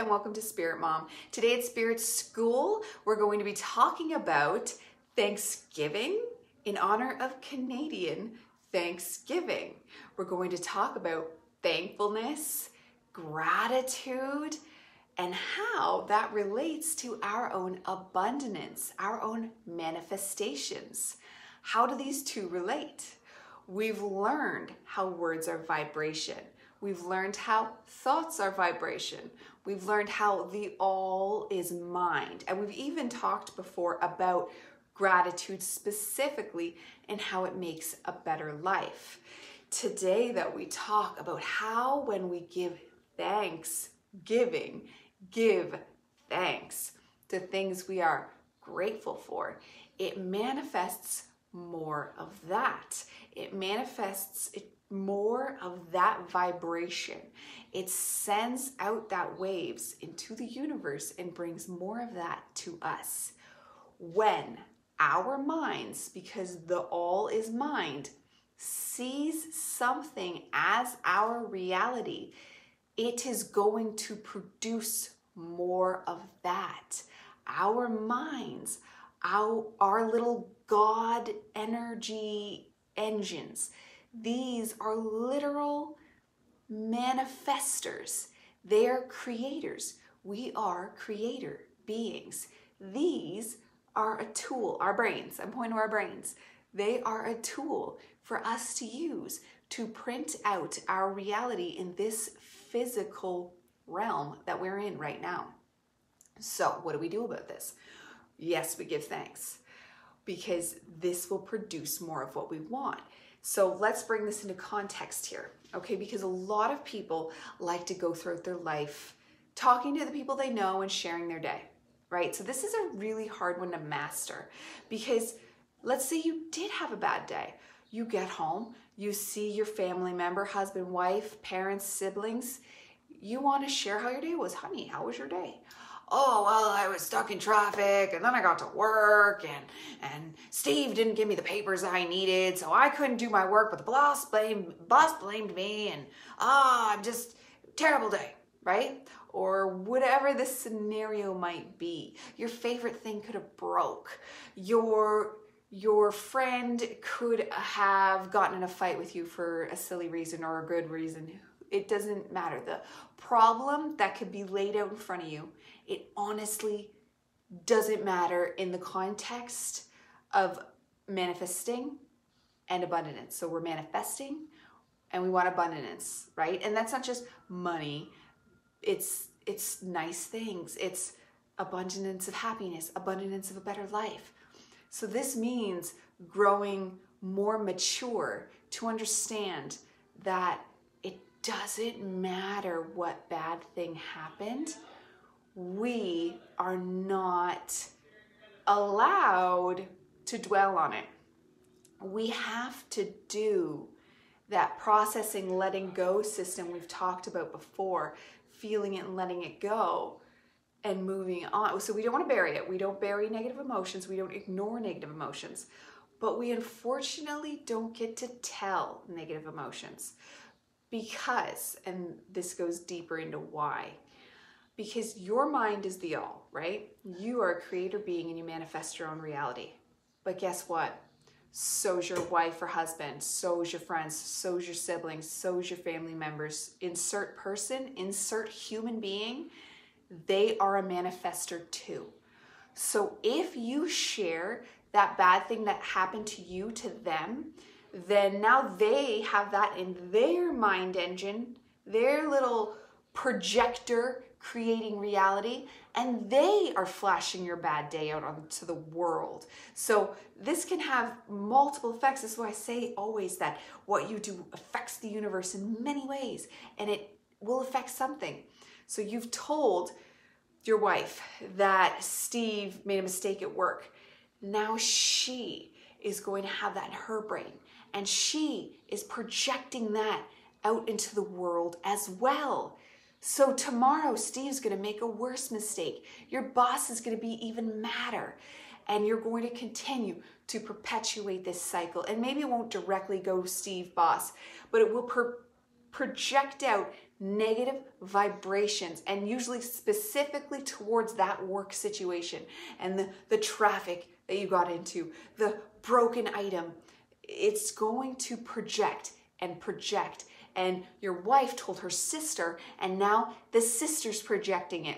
and welcome to Spirit Mom. Today at Spirit School, we're going to be talking about Thanksgiving in honor of Canadian Thanksgiving. We're going to talk about thankfulness, gratitude, and how that relates to our own abundance, our own manifestations. How do these two relate? We've learned how words are vibration. We've learned how thoughts are vibration. We've learned how the all is mind. And we've even talked before about gratitude specifically and how it makes a better life. Today that we talk about how when we give thanksgiving, give thanks to things we are grateful for, it manifests more of that. It manifests more of that vibration. It sends out that waves into the universe and brings more of that to us. When our minds, because the all is mind, sees something as our reality, it is going to produce more of that. Our minds, our little God energy engines, these are literal manifestors. They are creators. We are creator beings. These are a tool, our brains, I'm pointing to our brains. They are a tool for us to use to print out our reality in this physical realm that we're in right now. So what do we do about this? Yes, we give thanks because this will produce more of what we want. So let's bring this into context here, okay? Because a lot of people like to go throughout their life talking to the people they know and sharing their day, right? So this is a really hard one to master because let's say you did have a bad day. You get home, you see your family member, husband, wife, parents, siblings. You want to share how your day was. Honey, how was your day? Oh, well, I was stuck in traffic and then I got to work and Steve didn't give me the papers I needed, so I couldn't do my work, but the boss blamed me and I'm just terrible day, right? Or whatever the scenario might be. Your favorite thing could have broke. Your friend could have gotten in a fight with you for a silly reason or a good reason. It doesn't matter. The problem that could be laid out in front of you, it honestly doesn't matter in the context of manifesting and abundance. So we're manifesting and we want abundance, right? And that's not just money. It's nice things. It's abundance of happiness, abundance of a better life. So this means growing more mature to understand that it doesn't matter what bad thing happened. We are not allowed to dwell on it. We have to do that processing, letting go system we've talked about before, feeling it and letting it go and moving on. So we don't want to bury it. We don't bury negative emotions. We don't ignore negative emotions. But we unfortunately don't get to tell negative emotions because, and this goes deeper into why, because your mind is the all, right? You are a creator being and you manifest your own reality. But guess what? So's your wife or husband, so's your friends, so's your siblings, so's your family members. Insert person, insert human being, they are a manifestor too. So if you share that bad thing that happened to you to them, then now they have that in their mind engine, their little projector creating reality, and they are flashing your bad day out onto the world. So this can have multiple effects. This is why I say always that what you do affects the universe in many ways, and it will affect something. So you've told your wife that Steve made a mistake at work. Now she is going to have that in her brain, and she is projecting that out into the world as well. So tomorrow, Steve's going to make a worse mistake. Your boss is going to be even madder. And you're going to continue to perpetuate this cycle. And maybe it won't directly go Steve, boss, but it will project out negative vibrations, and usually specifically towards that work situation and the traffic that you got into, the broken item. It's going to project and project. And your wife told her sister, and now the sister's projecting it.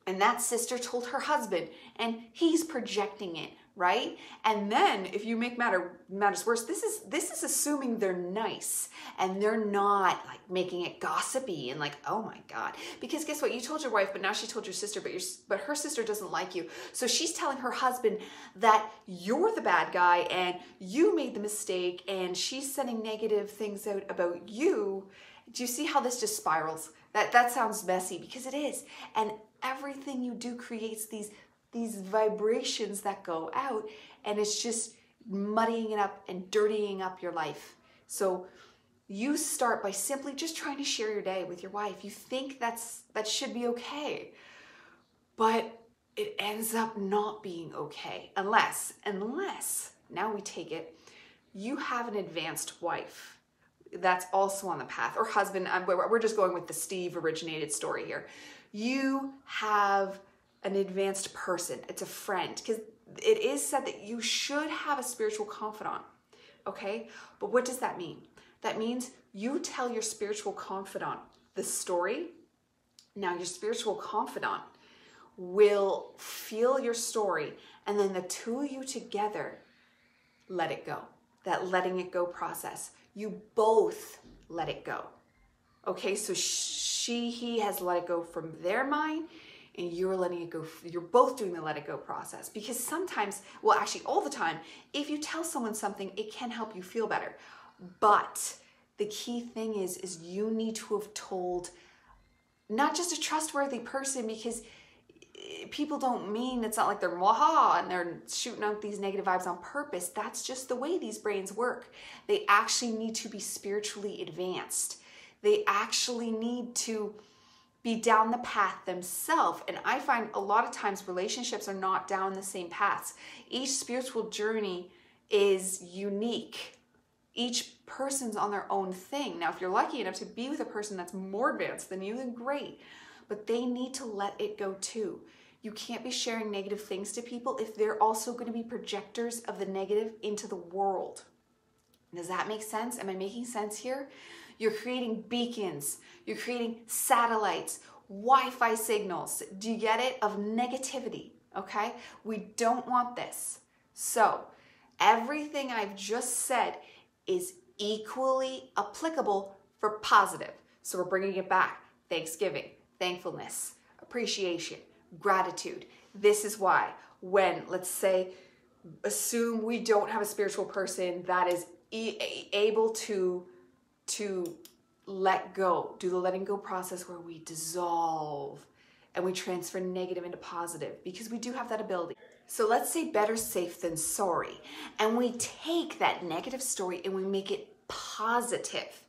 And that sister told her husband, and he's projecting it, right? And then if you make matters worse, this is assuming they're nice and they're not like making it gossipy and like, oh my God. Because guess what? You told your wife, but now she told your sister, but her sister doesn't like you. So she's telling her husband that you're the bad guy and you made the mistake, and she's sending negative things out about you. Do you see how this just spirals? That sounds messy, because it is. And everything you do creates these vibrations that go out, and it's just muddying it up and dirtying up your life. So you start by simply just trying to share your day with your wife. You think that should be okay, but it ends up not being okay unless now we take it, you have an advanced wife that's also on the path, or husband. We're just going with the Steve originated story here. You have an advanced person. It's a friend, because it is said that you should have a spiritual confidant. Okay, but what does that mean? That means you tell your spiritual confidant the story. Now your spiritual confidant will feel your story, and then the two of you together let it go. That letting it go process. You both let it go. Okay, so he has let it go from their mind, and you're letting it go. You're both doing the let it go process, because sometimes, well, actually all the time, if you tell someone something, it can help you feel better. But the key thing is you need to have told not just a trustworthy person, because people don't mean, it's not like they're mwaha and they're shooting out these negative vibes on purpose. That's just the way these brains work. They actually need to be spiritually advanced. They actually need to be down the path themselves. And I find a lot of times relationships are not down the same paths. Each spiritual journey is unique. Each person's on their own thing. Now, if you're lucky enough to be with a person that's more advanced than you, then great. But they need to let it go too. You can't be sharing negative things to people if they're also going to be projectors of the negative into the world. Does that make sense? Am I making sense here? You're creating beacons. You're creating satellites, Wi-Fi signals. Do you get it? Of negativity, okay? We don't want this. So everything I've just said is equally applicable for positive. So we're bringing it back. Thanksgiving, thankfulness, appreciation, gratitude. This is why when, let's say, assume we don't have a spiritual person that is able to let go, do the letting go process where we dissolve and we transfer negative into positive, because we do have that ability. So let's say better safe than sorry. And we take that negative story and we make it positive.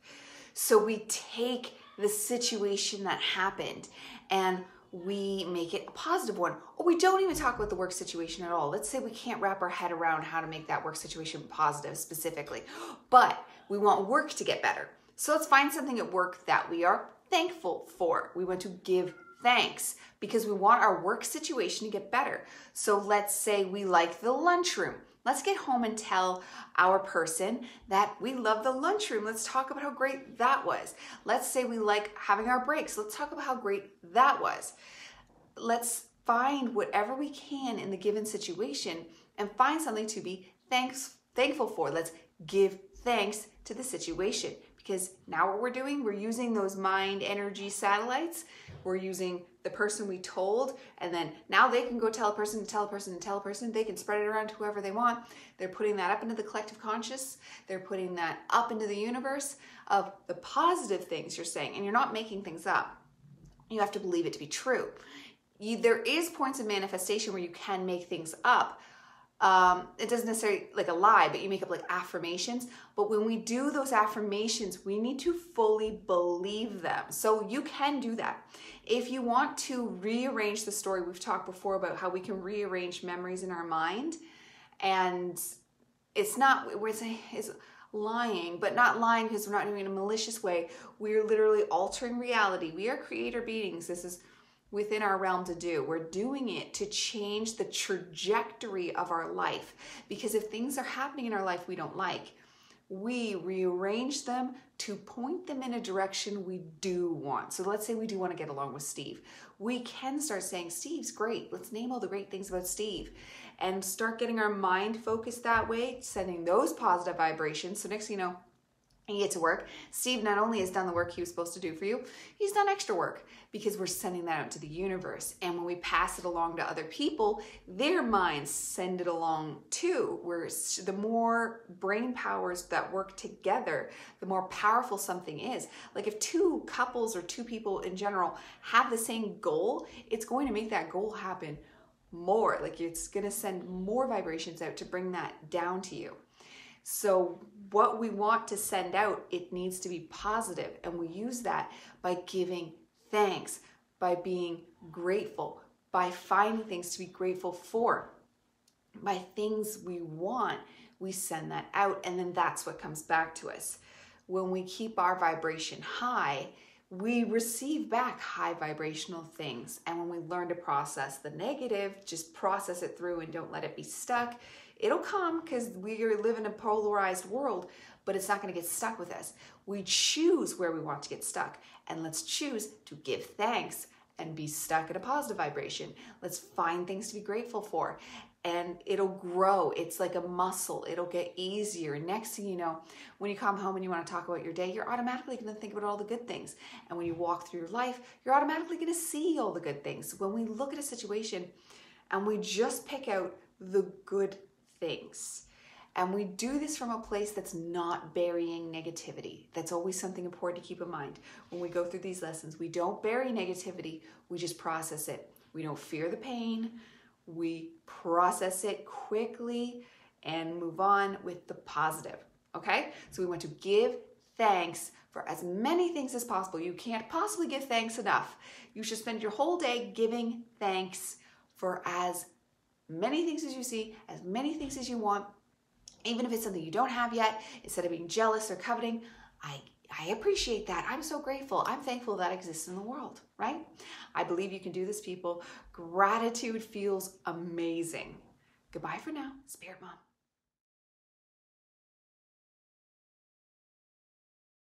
So we take the situation that happened and we make it a positive one. Or we don't even talk about the work situation at all. Let's say we can't wrap our head around how to make that work situation positive specifically, but we want work to get better. So let's find something at work that we are thankful for. We want to give thanks because we want our work situation to get better. So let's say we like the lunchroom. Let's get home and tell our person that we love the lunchroom. Let's talk about how great that was. Let's say we like having our breaks. Let's talk about how great that was. Let's find whatever we can in the given situation and find something to be thankful for. Let's give thanks to the situation, because now what we're doing, we're using those mind energy satellites. We're using the person we told, and then now they can go tell a person to tell a person to tell a person. They can spread it around to whoever they want. They're putting that up into the collective conscious. They're putting that up into the universe of the positive things you're saying, and you're not making things up. You have to believe it to be true. There is points of manifestation where you can make things up. It doesn't necessarily like a lie, but you make up like affirmations. But when we do those affirmations, we need to fully believe them. So you can do that. If you want to rearrange the story, we've talked before about how we can rearrange memories in our mind. And it's not, a lying, but not lying because we're not doing it in a malicious way. We're literally altering reality. We are creator beings. This is within our realm to do. We're doing it to change the trajectory of our life. Because if things are happening in our life we don't like, we rearrange them to point them in a direction we do want. So let's say we do want to get along with Steve. We can start saying, Steve's great. Let's name all the great things about Steve. And start getting our mind focused that way, sending those positive vibrations. So next thing you know, you get to work. Steve not only has done the work he was supposed to do for you, he's done extra work because we're sending that out to the universe. And when we pass it along to other people, their minds send it along too. Where the more brain powers that work together, the more powerful something is. Like if two couples or two people in general have the same goal, it's going to make that goal happen more. Like it's going to send more vibrations out to bring that down to you. So what we want to send out, it needs to be positive. And we use that by giving thanks, by being grateful, by finding things to be grateful for, by things we want, we send that out. And then that's what comes back to us. When we keep our vibration high, we receive back high vibrational things. And when we learn to process the negative, just process it through and don't let it be stuck. It'll come because we live in a polarized world, but it's not going to get stuck with us. We choose where we want to get stuck, and let's choose to give thanks and be stuck at a positive vibration. Let's find things to be grateful for, and it'll grow. It's like a muscle. It'll get easier. Next thing you know, when you come home and you want to talk about your day, you're automatically going to think about all the good things. And when you walk through your life, you're automatically going to see all the good things. When we look at a situation and we just pick out the good things, and we do this from a place that's not burying negativity. That's always something important to keep in mind. When we go through these lessons, we don't bury negativity, we just process it. We don't fear the pain, we process it quickly and move on with the positive, okay? So we want to give thanks for as many things as possible. You can't possibly give thanks enough. You should spend your whole day giving thanks for as many things as you see, as many things as you want, even if it's something you don't have yet. Instead of being jealous or coveting, I appreciate that. I'm so grateful. I'm thankful that exists in the world, right? I believe you can do this, people. Gratitude feels amazing. Goodbye for now, Spirit Mom.